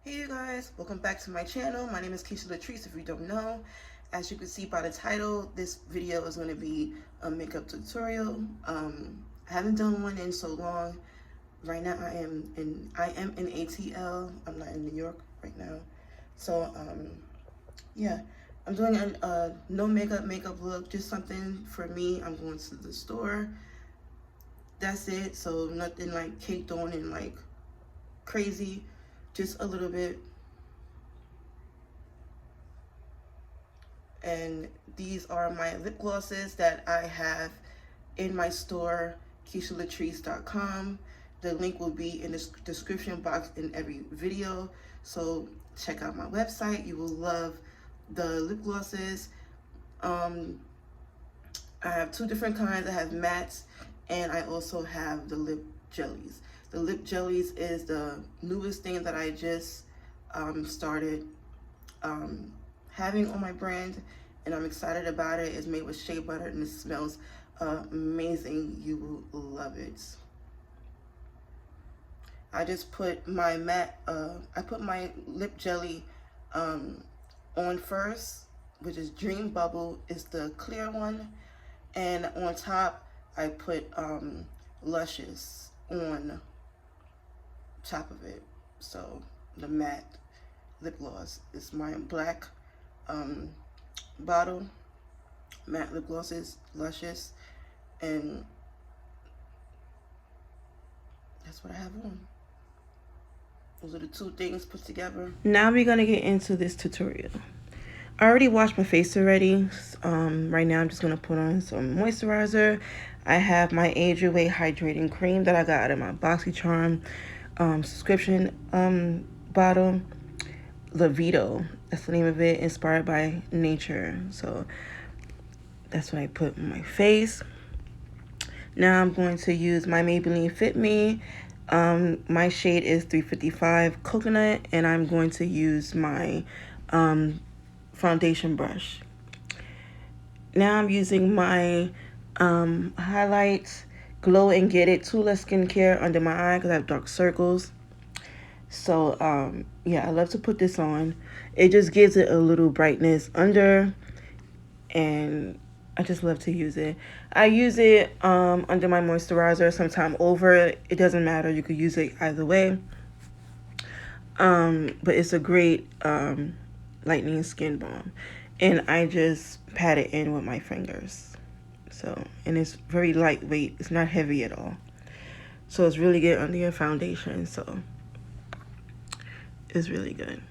Hey you guys, welcome back to my channel. My name is Keisha Latrice if you don't know. As you can see by the title, this video is going to be a makeup tutorial. I haven't done one in so long. Right now I am in ATL. I'm not in New York right now. So yeah, I'm doing a no makeup look, just something for me. I'm going to the store. That's it. So nothing like caked on and like crazy, just a little bit. And these are my lip glosses that I have in my store, KeishaLatrice.com. The link will be in the description box in every video, so check out my website. You will love the lip glosses. I have two different kinds. I have mattes and I also have the lip jellies. The lip jellies is the newest thing that I just started having on my brand, and I'm excited about it. It's made with shea butter and it smells amazing. You will love it. I just put my I put my lip jelly on first, which is Dream Bubble, is the clear one, and on top I put Luscious on top of it. So the matte lip gloss is my black bottle. Matte lip gloss is Luscious, and that's what I have on. Those are the two things put together. Now we're gonna get into this tutorial. I already washed my face already. Right now I'm just gonna put on some moisturizer. I have my Age Your Way hydrating cream that I got out of my BoxyCharm subscription bottle. Levito, that's the name of it, inspired by nature. So that's what I put on my face. Now I'm going to use my Maybelline Fit Me. My shade is 355 Coconut, and I'm going to use my foundation brush. Now I'm using my highlights, Glow and Get It Tula Skincare under my eye because I have dark circles. So yeah, I love to put this on. It just gives it a little brightness under, and I just love to use it. I use it under my moisturizer, sometime over. It doesn't matter. You could use it either way. But it's a great lightening skin balm. And I just pat it in with my fingers. So, and it's very lightweight. It's not heavy at all. So it's really good under your foundation. So it's really good.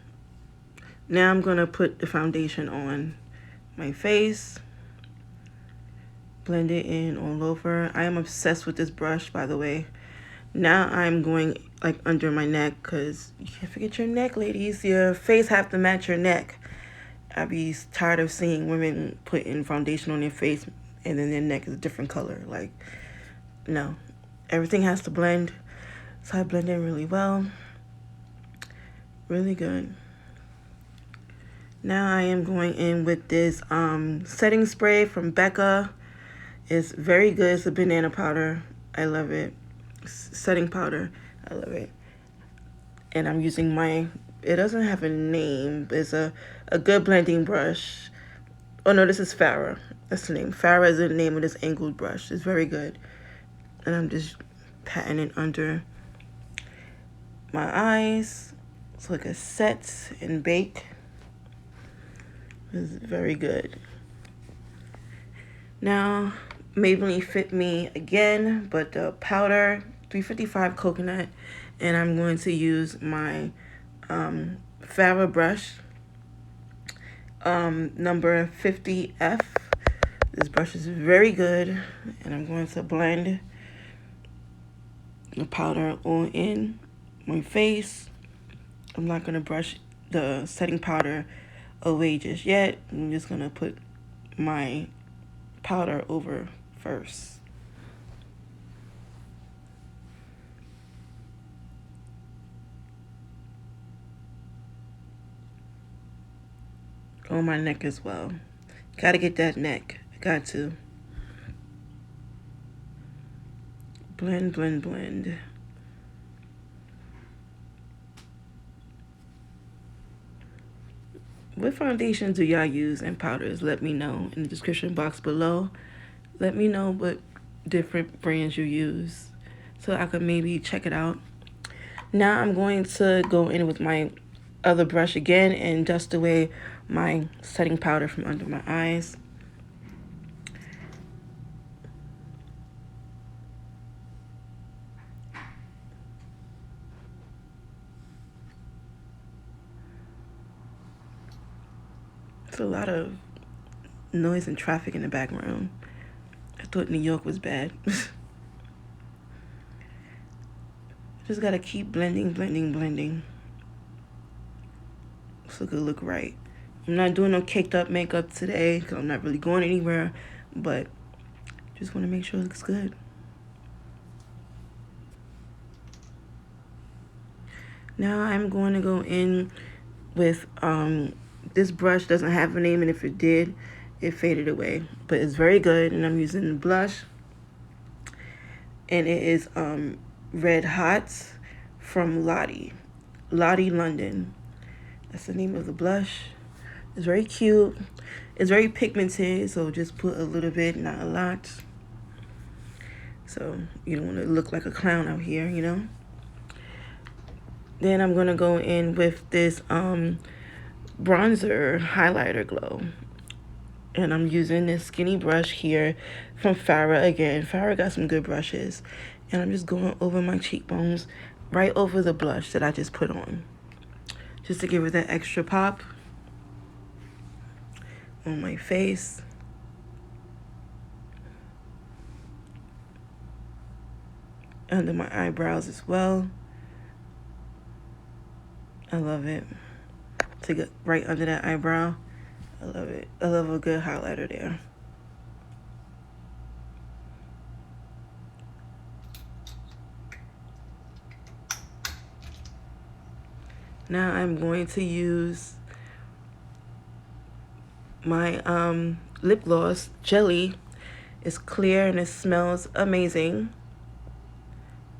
Now I'm going to put the foundation on my face. Blend it in all over. I am obsessed with this brush, by the way. Now I'm going like under my neck, because you can't forget your neck, ladies. Your face have to match your neck. I be tired of seeing women putting foundation on their face and then their neck is a different color. Like, no. Everything has to blend. So I blend in really well. Really good. Now I am going in with this setting spray from Becca. It's very good. It's a banana powder. I love it. Setting powder. I love it. And I'm using my, it doesn't have a name, but it's a good blending brush. Oh no, this is Farrah. That's the name. Farrah is the name of this angled brush. It's very good. And I'm just patting it under my eyes so it can set and bake. It's very good. Now, Maybelline Fit Me again, but the powder, 355 Coconut, and I'm going to use my Farrah brush, number 50F. This brush is very good, and I'm going to blend the powder on in my face. I'm not going to brush the setting powder away just yet. I'm just going to put my powder over first. On my neck as well. Gotta get that neck. Got to. Blend, blend, blend. what foundation do y'all use and powders? Let me know in the description box below. Let me know what different brands you use so I could maybe check it out. Now I'm going to go in with my other brush again and dust away my setting powder from under my eyes. It's a lot of noise and traffic in the background. I thought New York was bad. Just gotta keep blending, blending, blending. So it could look right. I'm not doing no caked up makeup today because I'm not really going anywhere, but just want to make sure it looks good. Now I'm going to go in with, this brush doesn't have a name, and if it did, it faded away. But it's very good, and I'm using the blush. And it is Red Hot from Lottie London. That's the name of the blush. It's very cute. It's very pigmented, so just put a little bit, not a lot. So you don't want to look like a clown out here, you know. Then I'm going to go in with this bronzer highlighter glow. And I'm using this skinny brush here from Farrah again. Farrah got some good brushes. And I'm just going over my cheekbones, right over the blush that I just put on, just to give it that extra pop on my face. Under my eyebrows as well. I love it. To get right under that eyebrow. I love it. I love a good highlighter there. Now I'm going to use my lip gloss jelly. It's clear and it smells amazing.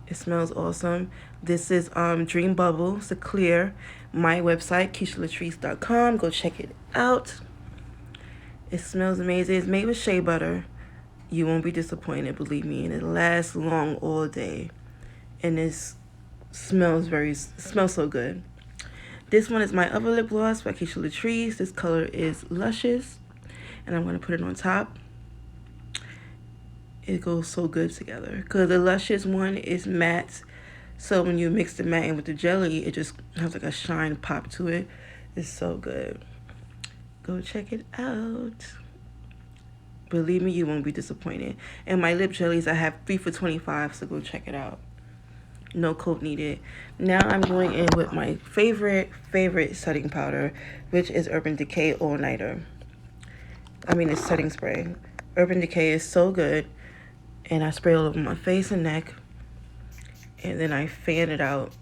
It smells awesome. This is Dream Bubble. It's a clear. My website, KeishaLatrice.com. Go check it out. It smells amazing. It's made with shea butter. You won't be disappointed, believe me. And it lasts long all day. And it smells so good. This one is my other lip gloss by Keisha Latrice. This color is Luscious. And I'm going to put it on top. It goes so good together. Because the Luscious one is matte. So when you mix the matte in with the jelly, it just has like a shine pop to it. It's so good. Go check it out. Believe me, you won't be disappointed. And my lip jellies, I have 3 for $25, so go check it out. No code needed. Now I'm going in with my favorite setting powder, which is Urban Decay All Nighter. I mean, it's setting spray. Urban Decay is so good. And I spray all over my face and neck. And then I fan it out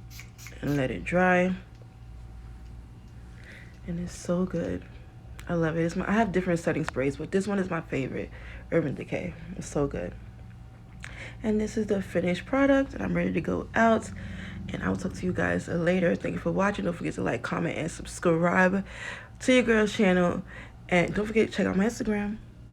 and let it dry. And it's so good. I love it. I have different setting sprays, but this one is my favorite. Urban Decay. It's so good. And this is the finished product, and I'm ready to go out. And I will talk to you guys later. Thank you for watching. Don't forget to like, comment, and subscribe to your girl's channel. And don't forget to check out my Instagram.